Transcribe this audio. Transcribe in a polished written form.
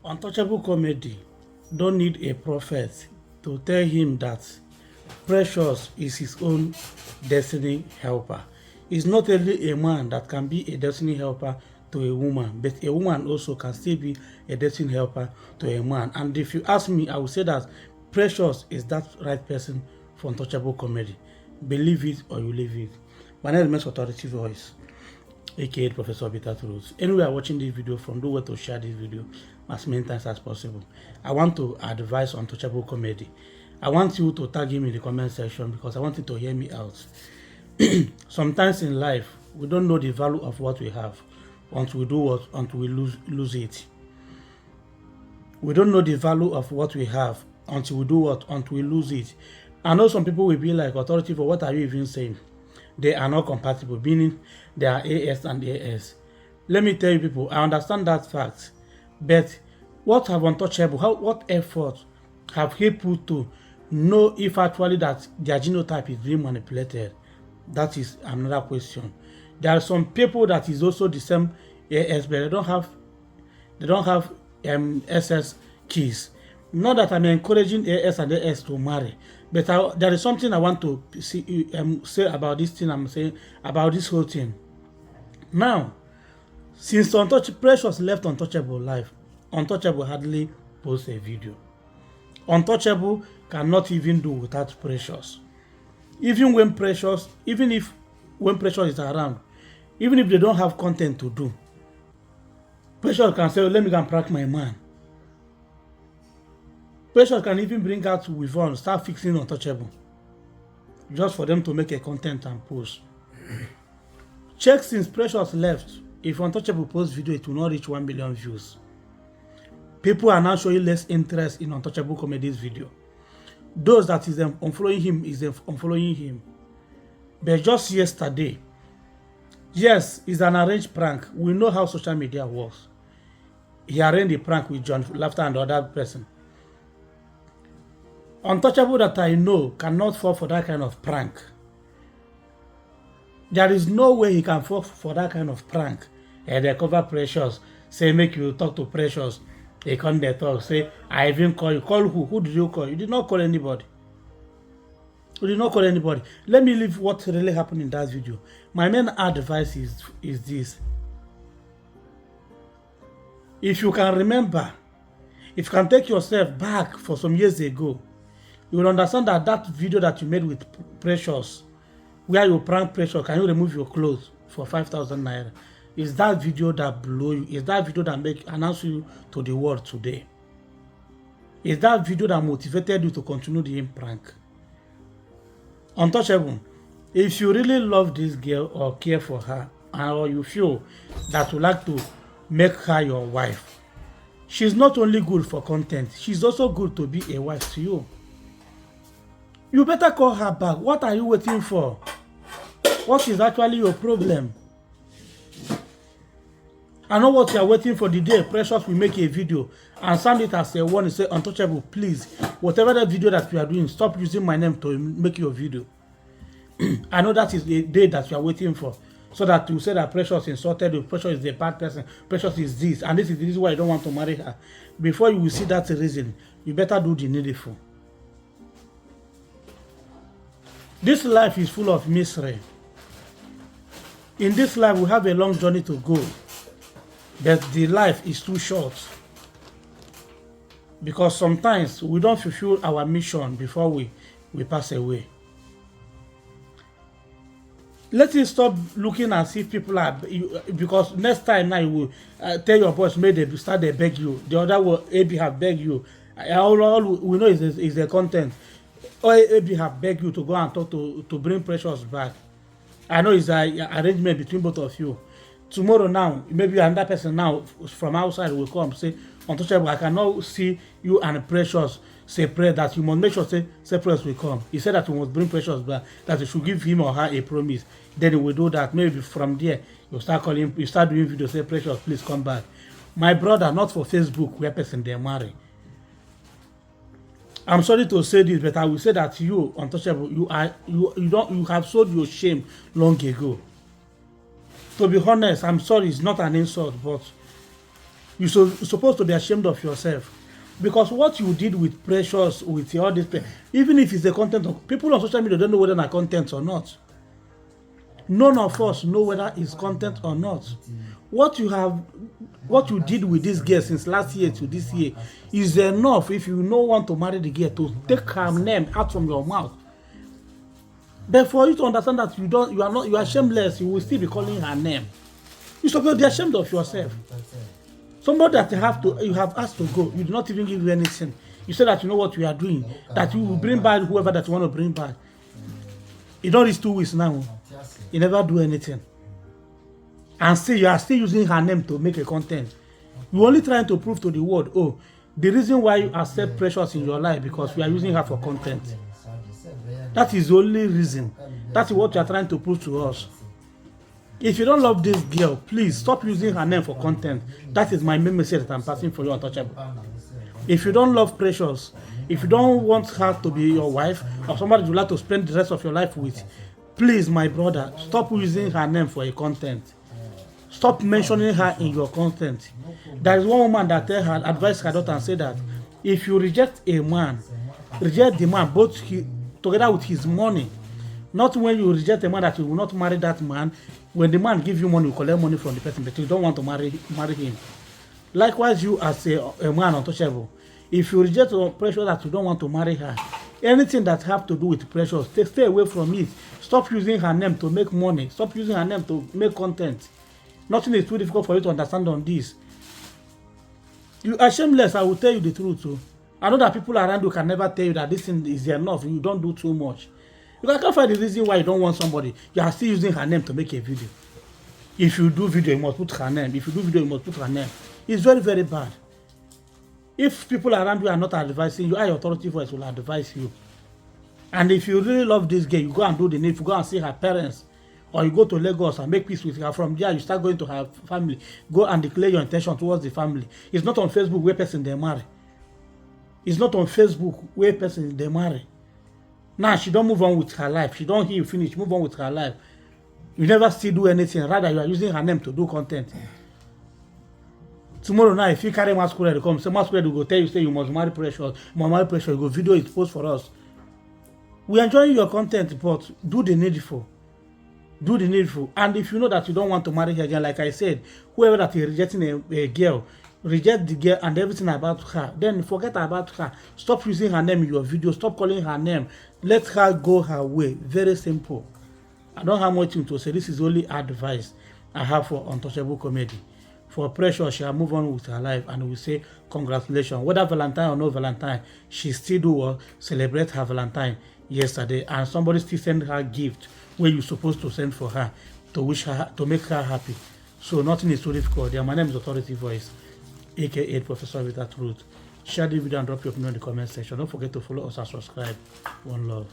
Untouchable comedy don't need a prophet to tell him that Precious is his own destiny helper. It's not only a man that can be a destiny helper to a woman, but a woman also can still be a destiny helper to a man. And if you ask me, I would say that Precious is that right person for Untouchable comedy. Believe it or you leave it. My name is Authority Voice, aka Professor Bitter Truth. Anyway, watching this video from, do well to share this video as many times as possible. I want to advise on Untouchable comedy. I want you to tag him in the comment section because I want you to hear me out. Sometimes in life, we don't know the value of what we have until we do what, until we lose it. We don't know the value of what we have until we do what, until we lose it. I know some people will be like, Authority, for what are you even saying? They are not compatible, meaning they are AS and AS. Let me tell you people, I understand that fact, but what have Untouchable, what effort have he put to know if actually that their genotype is being manipulated? That is another question. There are some people that is also the same AS, but they don't have SS keys. Not that I'm encouraging AS and AS to marry, but there is something I want to say about this thing. I'm saying about this whole thing. Now, since Precious left Untouchable life, Untouchable hardly posts a video. Untouchable cannot even do without Precious. Even when Precious is around, even if they don't have content to do, Precious can say, let me go and prank my man. Precious can even bring out with on, start fixing Untouchable, just for them to make a content and post. Check since Precious left, if Untouchable post video, it will not reach 1 million views. People are now showing less interest in Untouchable comedy's video. Those that is unfollowing him is unfollowing him. But just yesterday, yes, it's an arranged prank. We know how social media works. He arranged the prank with John Laughter and the other person. Untouchable that I know cannot fall for that kind of prank. There is no way he can fall for that kind of prank. And they cover Precious, say make you talk to Precious. They come there talk, say, I even call you. Call who? Who did you call? You did not call anybody. You did not call anybody. Let me leave what really happened in that video. My main advice is this. If you can remember, if you can take yourself back for some years ago, you will understand that that video that you made with Precious, where you prank Precious, can you remove your clothes for 5,000 naira? Is that video that blew you? Is that video that announce you to the world today? Is that video that motivated you to continue the prank? Untouchable, if you really love this girl or care for her, or you feel that you like to make her your wife, she's not only good for content, she's also good to be a wife to you. You better call her back. What are you waiting for? What is actually your problem? I know what you are waiting for, the day Precious will make a video and sound it as a warning, say, Untouchable, please, whatever the video that you are doing, stop using my name to make your video. I know that is the day that you are waiting for, so that you say that Precious insulted you, Precious is a bad person, Precious is this, and this is why you don't want to marry her. Before you will see that reason, you better do the needful. This life is full of misery. In this life, we have a long journey to go. But the life is too short, because sometimes we don't fulfill our mission before we pass away. Let us stop looking as if people are, because next time now you will tell your boss, may they start, they beg you. The other will, AB have begged you. All we know is the content. Or AB have begged you to go and talk to bring Precious back. I know it's an arrangement between both of you. Tomorrow now, maybe another person now from outside will come say, Untouchable, I cannot see you and Precious separate, that you must make sure say Precious will come. He said that you must bring Precious back, that you should give him or her a promise. Then he will do that. Maybe from there, you start calling, you start doing videos, say, Precious, please come back. My brother, not for Facebook, where person they marry. I'm sorry to say this, but I will say that you, Untouchable, you have sold your shame long ago. To be honest, I'm sorry, it's not an insult, but You're supposed to be ashamed of yourself. Because what you did with Precious, with all this, even if it's the content of people on social media don't know whether it's content or not. None of us know whether it's content or not. What you did with this girl since last year to this year is enough if you don't want to marry the girl to take her name out from your mouth. But for you to understand that you are shameless, you will still be calling her name. You're supposed to be ashamed of yourself. Somebody that you have asked to go, you do not even give you anything. You say that you know what you are doing, that you will bring back whoever that you want to bring back. You don't reach 2 weeks now. You never do anything. And still you are still using her name to make a content. You're only trying to prove to the world, oh, the reason why you accept Precious in your life because you are using her for content. That is the only reason. That is what you are trying to prove to us. If you don't love this girl, please stop using her name for content. That is my main message that I'm passing for you, Untouchable. If you don't love Precious, if you don't want her to be your wife or somebody you like to spend the rest of your life with, please, my brother, stop using her name for a content. Stop mentioning her in your content. There is one woman that advised her daughter and said that if you reject a man, reject the man both together with his money. Not when you reject a man that you will not marry that man. When the man gives you money, you collect money from the person, but you don't want to marry him. Likewise, you as a man, Untouchable, if you reject Precious that you don't want to marry her, anything that have to do with Precious, stay away from it. Stop using her name to make money. Stop using her name to make content. Nothing is too difficult for you to understand on this. You are shameless, I will tell you the truth too. I know that people around you can never tell you that this thing is enough. You don't do too much. You can't find the reason why you don't want somebody. You are still using her name to make a video. If you do video, you must put her name. If you do video, you must put her name. It's very, very bad. If people around you are not advising you, your authority voice will advise you. And if you really love this girl, you go and do the need. You go and see her parents. Or you go to Lagos and make peace with her. From there, you start going to her family. Go and declare your intention towards the family. It's not on Facebook where person they marry. It's not on Facebook where person they marry. Now she don't move on with her life. She don't heal finish. Move on with her life. You never still do anything. Rather, you are using her name to do content. Tomorrow night, if you carry Masquerade, come. Say Masquerade will go tell you, say you must marry Precious. You must marry Precious. You go video it, post for us. We enjoy your content, but do the needful. Do the needful. And if you know that you don't want to marry her again, like I said, whoever that is rejecting a girl, reject the girl and everything about her. Then forget about her. Stop using her name in your video. Stop calling her name. Let her go her way. Very simple. I don't have much to say. This is only advice I have for Untouchable Comedy. For Precious, she'll move on with her life and we say congratulations. Whether Valentine or no Valentine, she still do celebrate her Valentine yesterday, and somebody still send her gift where you're supposed to send for her to wish her, to make her happy. So nothing is too difficult. My name is Authority Voice, aka Professor Without Truth. Share the video and drop your opinion in the comment section. Don't forget to follow us and subscribe. One love.